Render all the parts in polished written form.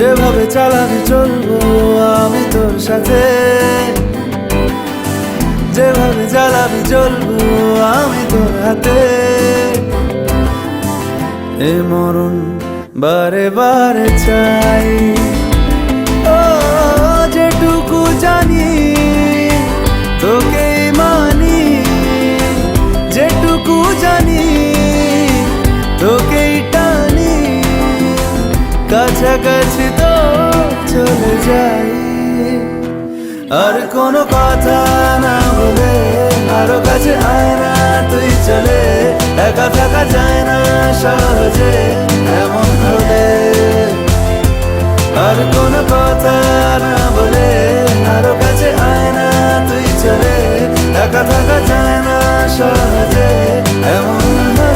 যেভাবে চালাবি চলবো আমি তোর সাথে, যেভাবে জ্বালাবি জ্বলবো আমি তোর হাতে। এ মরণ বারে বারে চাই, ও যেটুকু জানি তোকেই মানি, যেটুকু জানি তোকেই টানি, কাছাকাছি তো চলে যাই। আর কোনো কথা না বলে আরো কাছে আয় না তুই চলে, একা থাকা যায় না সহজে এমন হলে। আর কোনো কথা না বলে আরো কাছে আয় না তুই চলে, একা থাকা যায় না সহজে এমন হলে।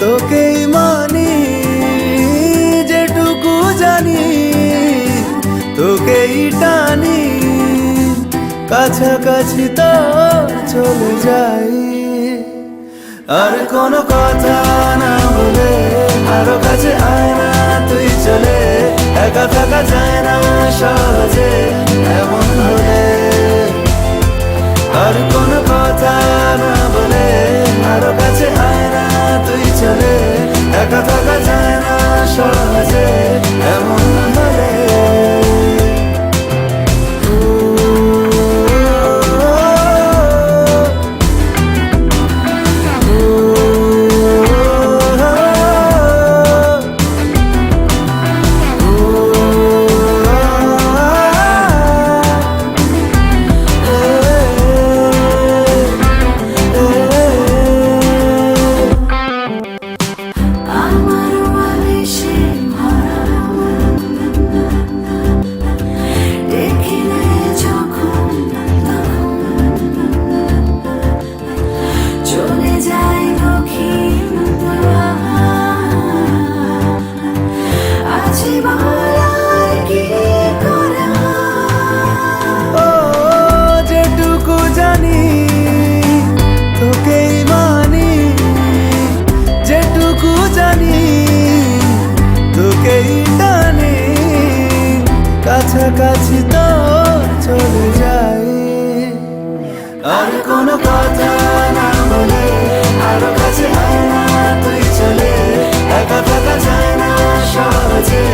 তোকেই মানি, যেটুকু জানি তোকেই টানি, কাছাকাছি তো চলে যাই। আর কোনো কথা না বলে আরো কাছে আয় না তুই চলে, একা থাকা যায় না সহজে এমন হলে। আর কোনো কথা না বলে আরো কাছে আয় না তুই চলে, একা থাকা যায় না সহজে এমন হলে। যেটুকু জানি তোকেই মানি, যেটুকু জানি তোকেই টানি, কাছাকাছি তো চলে যাই। আর কোনো কথা না বলে আরো কাছে আয় না তুই চলে, একা থাকা যায় না সহজে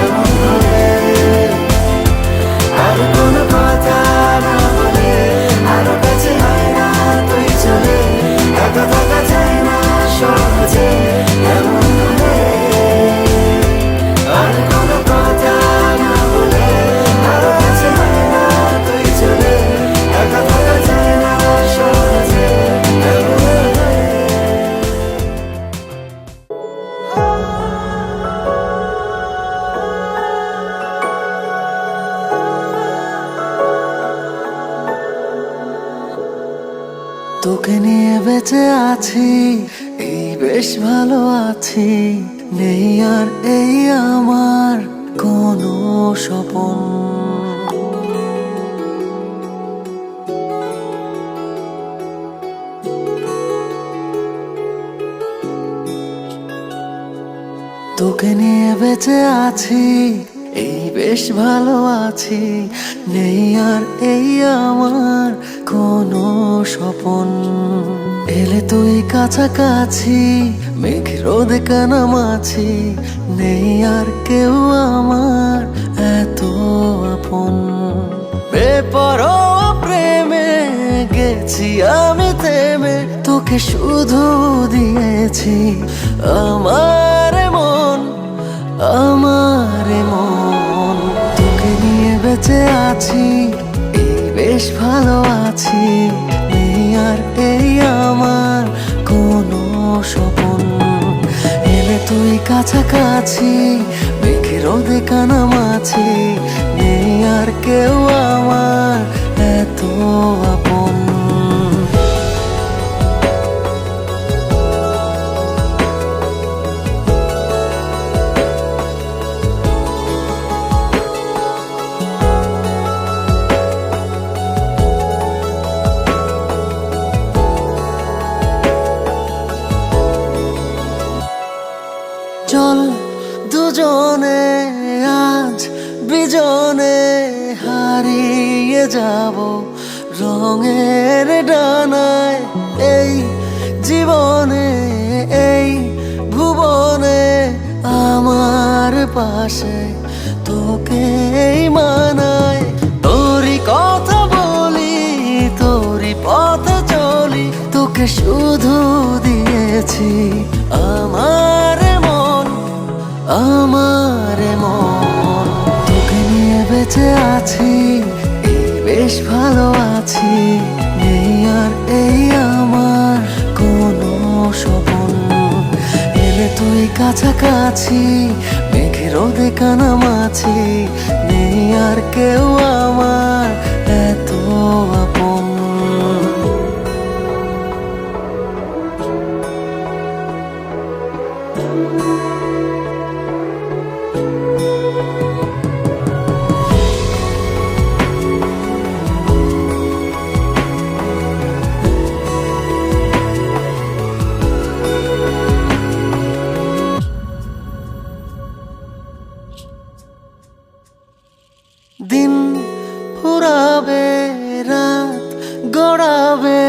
এমন হলে। আর কোনো কথা না বলে আরো কাছে আয় না তুই চলে, একা থাকা যায় না সহজে এমন হলে। আর কোনো কথা না বলে আরো কাছে আয় না তুই চলে, একা থাকা যায় না সহজে এমন হলে। তোকে নিয়ে বেঁচে আছি, এই বেশ ভালো আছি, নেই আর এই আমার কোনো স্বপন। তোকে নিয়ে বেঁচে আছি, এই বেশ ভালো আছি, নেই আর এই আমার কোনো স্বপন। এলে তুই কাছাকাছি, মেঘ রোদে কানামাছি, নেই আর কেউ আমার এত আপন। বেপরোয়া প্রেমে গেছি আমি থেমে, তোকে শুধু দিয়েছি আমার মন, আমার মন। তোকে নিয়ে বেঁচে আছি, এই বেশ ভালো আছি। নেই আর এই আমার কোনো স্বপন, এলে তুই কাছাকাছি, মেঘে রোদে কানামাছি। নেই আর কেউ আমার এত আপন। চল দুজনে আজ বিজনে হারিয়ে যাব রঙের ডানায়। এই জীবনে এই ভুবনে আমার পাশে তোকেই মানায়। তোরই কথা বলি, তোরই পথে চলি, তোকে শুধু দিয়েছি আমার আমার মন। তোকে নিয়ে বেঁচে আছি, এই বেশ ভালো আছি। নেই আর এই আমার কোনো স্বপন, এলে তুই কাছাকাছি, মেঘে রোদে কানামাছি। নেই আর কেউ আমার এত আপন। দিন ফুরাবে, রাত গড়াবে,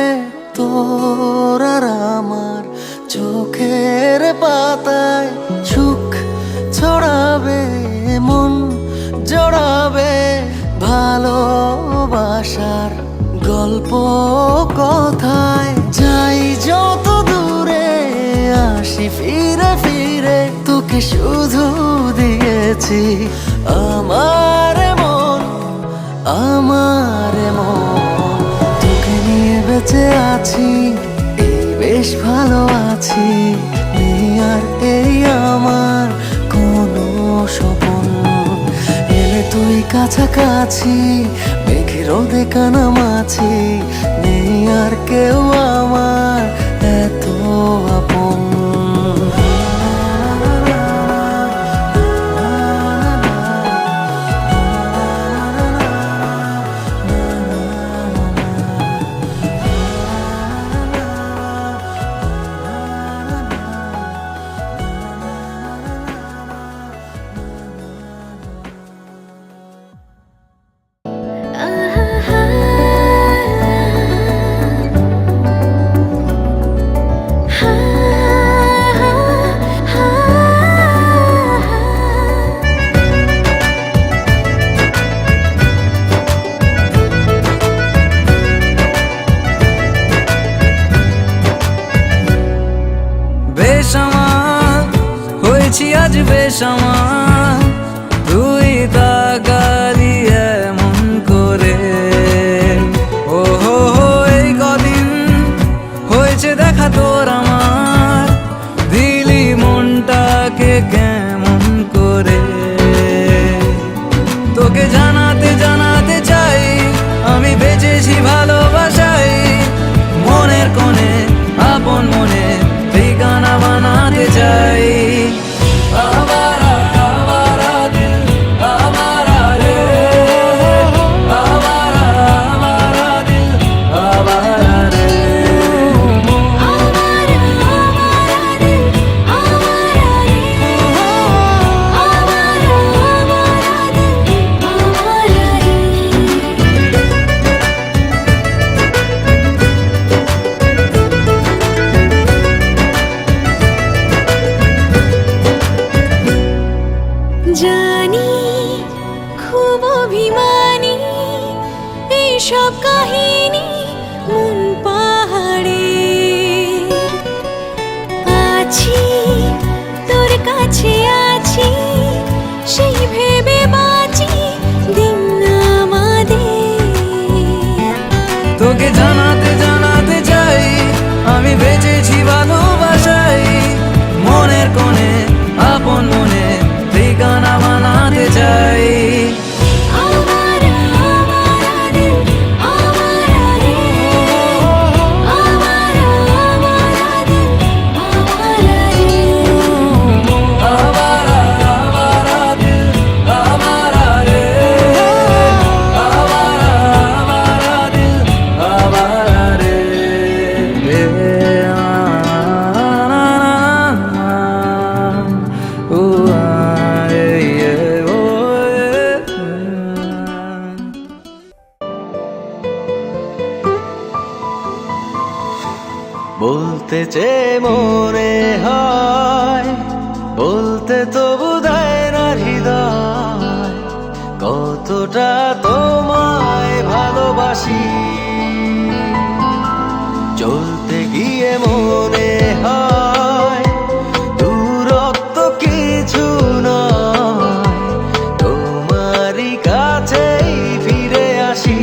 তোর আর আমার চোখের পাতায়। সুখ ছড়াবে, মন জড়াবে, ভালোবাসার গল্প কথায়। যাই যত দূরে, আসি ফিরে ফিরে, তোকে শুধু দিয়েছি আমার মন আমার মন। তোকে নিয়ে বেঁচে আছি, এই বেশ ভালো আছি। নেই আর এই আমার কোনো স্বপন, এলে তুই কাছাকাছি, মেঘে রোদে কানামাছি। নেই আর কেউ আমার এত আপন। বেসামাল হয়েছি আজ বেসামাল, তুই তাকালি এমন করে। ও হো হো, এই কদিন হয়েছে দেখা তোর আমার, দিলি মনটাকে কেমন করে। তোকে জানাতে জানাতে চাই, আমি বেঁচেছি ভালোবাসাই। মনের কোণে আপন মনে ঠিকানা বানাতে চাই। আবারা আবারা দিল আবারা রে, আবারা আবারা দিল আবারা রে। জানি খুব অভিমানী, এইসব কাহিনী মন পাহাড়ে। আছি তোর কাছে, আছি সেই ভেবে বাঁচি দিন বলতে চেয়ে মনে হয়, বলতে তবু দেয় না হৃদয়, কতটা তোমায় ভালোবাসি। চলতে গিয়ে মনে হয় দূরত্ব কিছু নয়, তোমারই কাছেই ফিরে আসি।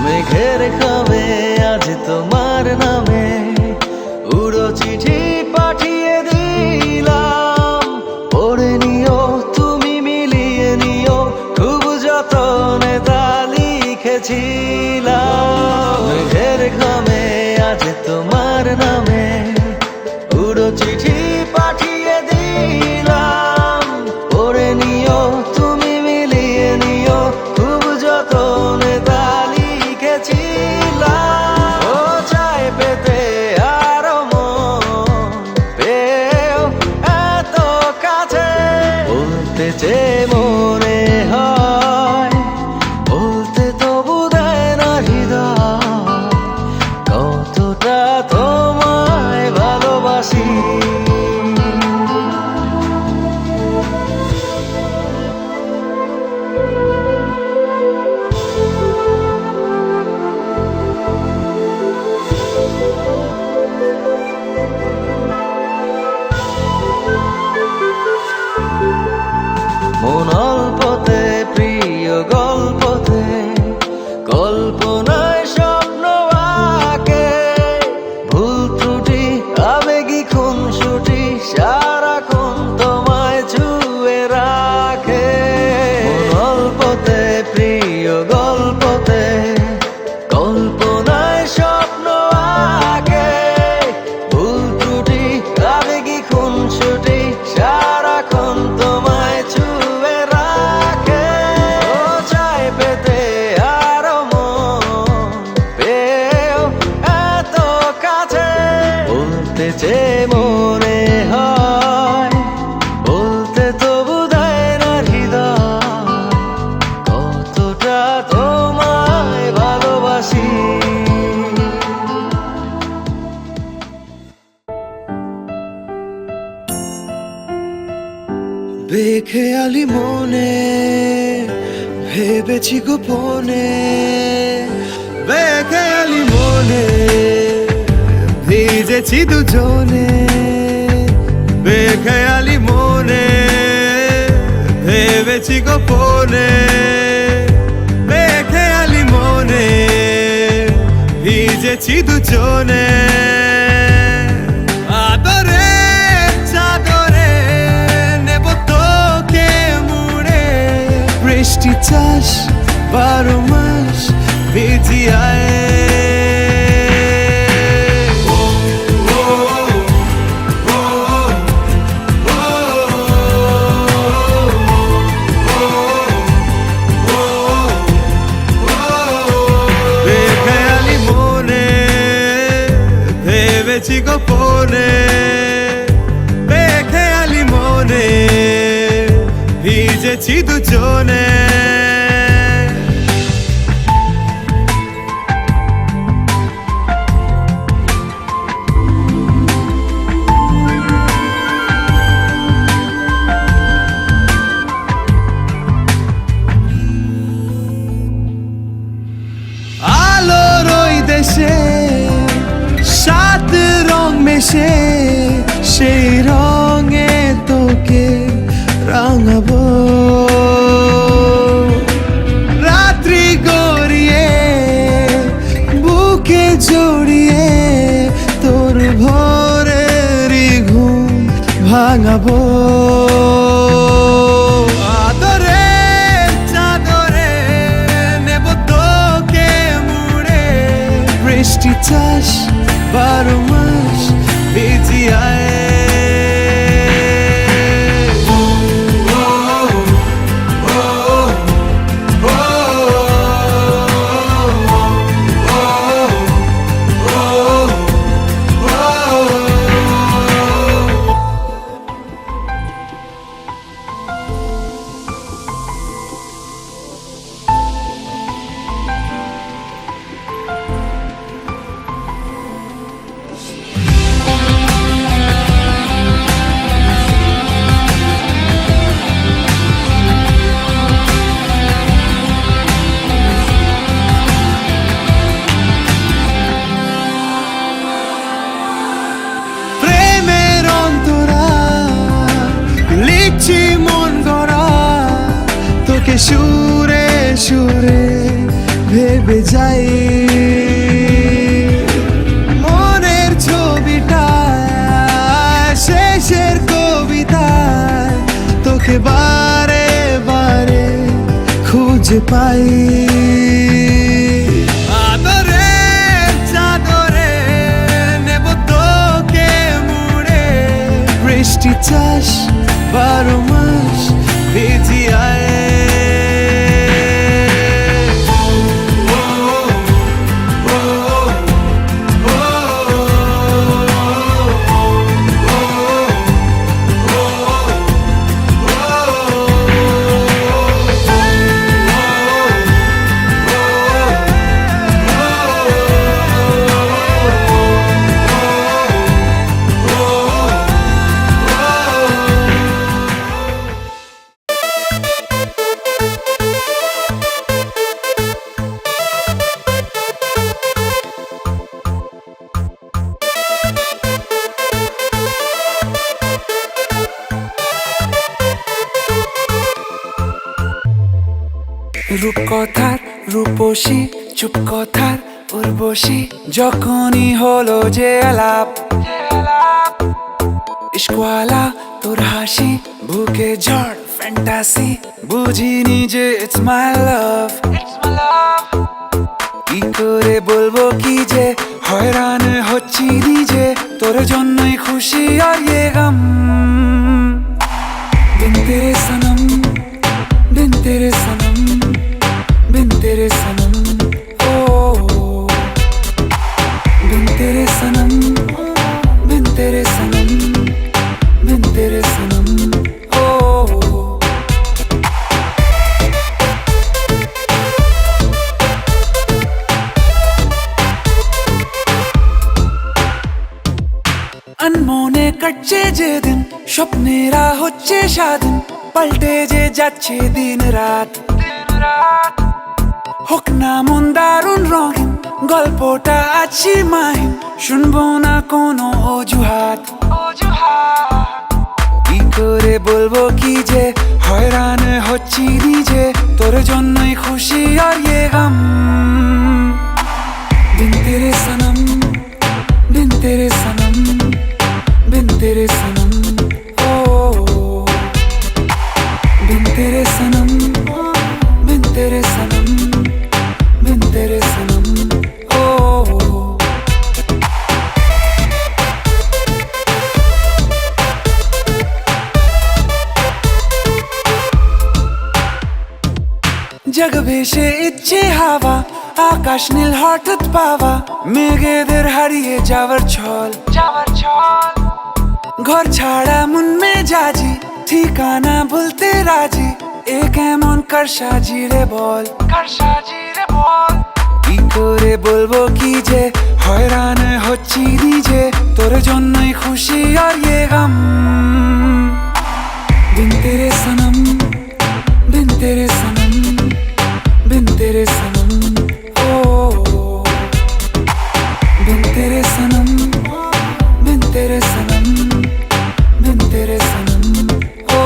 মেঘের খামে আজ তোমার নামে উড়ো চিঠি পাঠিয়ে দিলাম, পড়ে নিও তুমি মিলিয়ে নিও, খুব যতনে তা লিখেছিলাম। মেঘের খামে আজ তোমার নামে উড়ো চিঠি পাঠিয়ে দিলাম, পড়ে নিও তুমি মিলিয়ে নিও, খুব যতনে তা লিখেছিলাম। ও চায় পেতে আরো মন পেও এত কাছে, বলতে চেয়ে মনে হয়, বলতে তবু দেয় না হৃদয়, কতটা তোমায় ভালোবাসি। মন অল্পতে প্রিয় গল্পতে, কল্পনায় স্বপ্ন আঁকে, ভুল ত্রুটি আবেগী খুনসুটি সারাক্ষণ তোমায় ছুঁয়ে রাখে। মন অল্পতে প্রিয় গল্পতে, কল্পনায় স্বপ্ন আঁকে, ভুল ত্রুটি আবেগী খুনসুটি সারাক্ষণ তোমায় ছুঁয়ে রাখে। ও চায় পেতে আরো মন পেও এত কাছে, বলতে চেয়ে মনে হয়, বলতে তবু দেয় না হৃদয়, কতটা তোমায় ভালোবাসি। বেখেয়ালি মনে ভেবেছি গোপনে, বেখেয়ালি মনে ভিজেছি দুজনে, বেখেয়ালি মনে ভেবেছি গোপনে, বেখেয়ালি মনে ভিজেছি দুজনে। আদরে চাদরে নেব তোকে মুড়ে, বৃষ্টি চাষ 12 মাস ভিজিয়ায়। বেখেয়ালি মনে ভেবেছি গোপনে, বেখেয়ালি মনে ভিজেছি দুজনে। সুরে সুরে ভেবে যাই মনের ছবিটা শেষের কবিতায় তোকে বারে বারে খুঁজে পাই আদরে চাদরে নেব তোকে মুড়ে বৃষ্টি চাষ 12 মাস ভিজিয়ায় রূপকথার রূপসী চুপ কথার উর্বশী যখনই হলো যে আলাপ ইশকওয়ালা তোর হাসি বুকে ঝড় ফ্যান্টাসি বুঝিনি যে ইটস মাই লাভ কি করে বলবো কি যে হয়রান হচ্ছি নিজে তোর জন্যই খুশি আর ये गम बिन तेरे सनम बिन तेरे सनम बिन तेरे सनम ओ बिन तेरे सनम बिन तेरे सनम बिन तेरे सनम ओ अनमोने कटছে যে দিন স্বপ্নেরা হচ্ছে স্বাধীন পাল্টে যে যাচ্ছে দিন রাত হোক না মন দারুণ রঙিন গল্পটা আছি মাহিন শুনবো না কোনো অজুহাত কি করে বলবো কি যে হয়রান হচ্ছি নিজে তোর জন্যই খুশি আর ये गम बिन तेरे सनम बिन तेरे सनम बिन तेरे सनम ओ बिन तेरे सनम बिन तेरे सनम बिन तेरे सनम ओ जग भेषे इच्छे हावा আকাশ নীল হঠাৎ পাওয়া মেঘেদের হারিয়ে যাওয়ার ছল ঘর ছাড়া মন মেজাজি ঠিকানা ভুলতে রাজি এ কেমন কার সাজি রে বল কি করে বলবো কি যে হয়রান হচ্ছি নিজে তোর জন্যই খুশি আর ये गम बिन तेरे सनम बिन तेरे सनम बिन तेरे सनम ओ बिन तेरे सनम बिन तेरे सनम बिन तेरे सनम ओ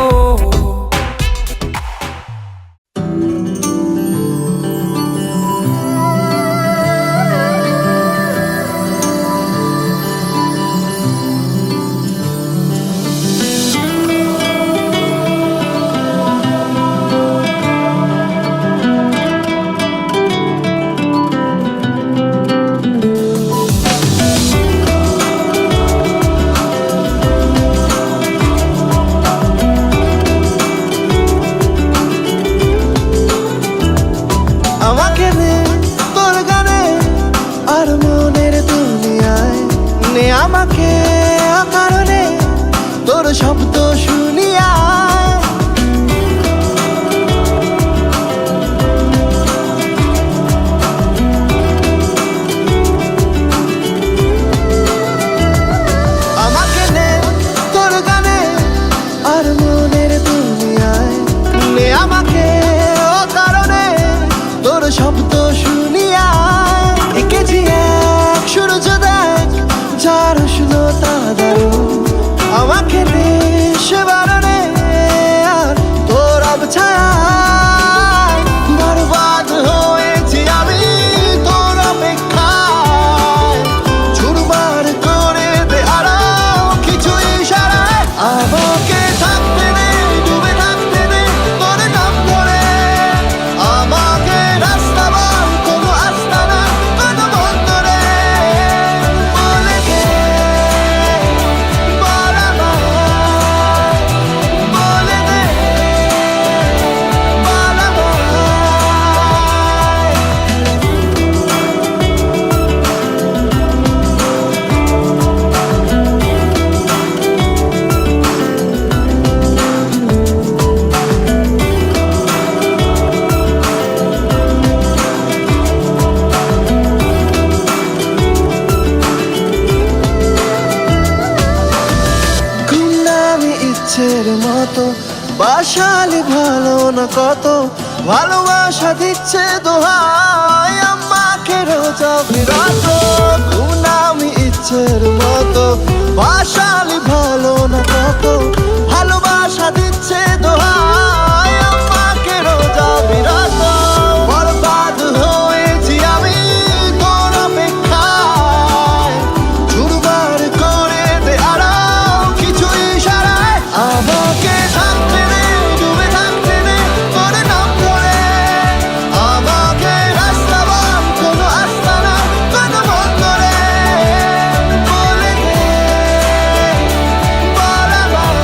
বাসালি ভালো না কত ভালোবাসা দিচ্ছে দোহাই আমাকে রোজ বিরত ঘুম নামি ইচ্ছের মতো বাসালি ভালো না কত ভালোবাসা দিচ্ছে দোহাই আমাকে রোজ বিরত বরবাদ হয়েছি আমি তোর অপেক্ষায় চুরবার করে দে আরো কিছু ইশারায় আমাকে থাকতে দে ডুবে থাকতে দে তোর নাম ধরে আমাকে রাস্তা বল কোনো আস্তানা কোনো মন করে বলে দে বল আমায়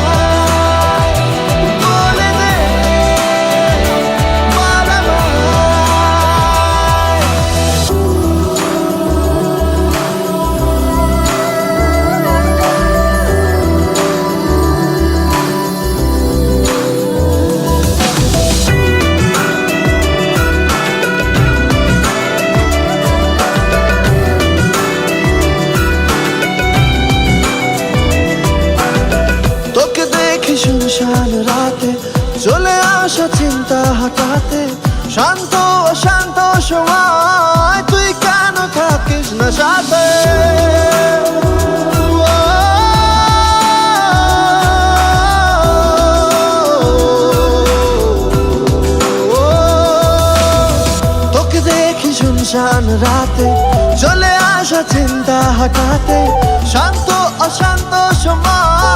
বলে দে বল আমায় তোকে দেখি শুনশান রাতে চলে আসা চিন্তা হঠাতে শান্ত অশান্ত সময় তুই কেন থাকিস না সাথে তোকে দেখি শুনশান রাতে চলে আসা চিন্তা হঠাতে শান্ত অশান্ত সময়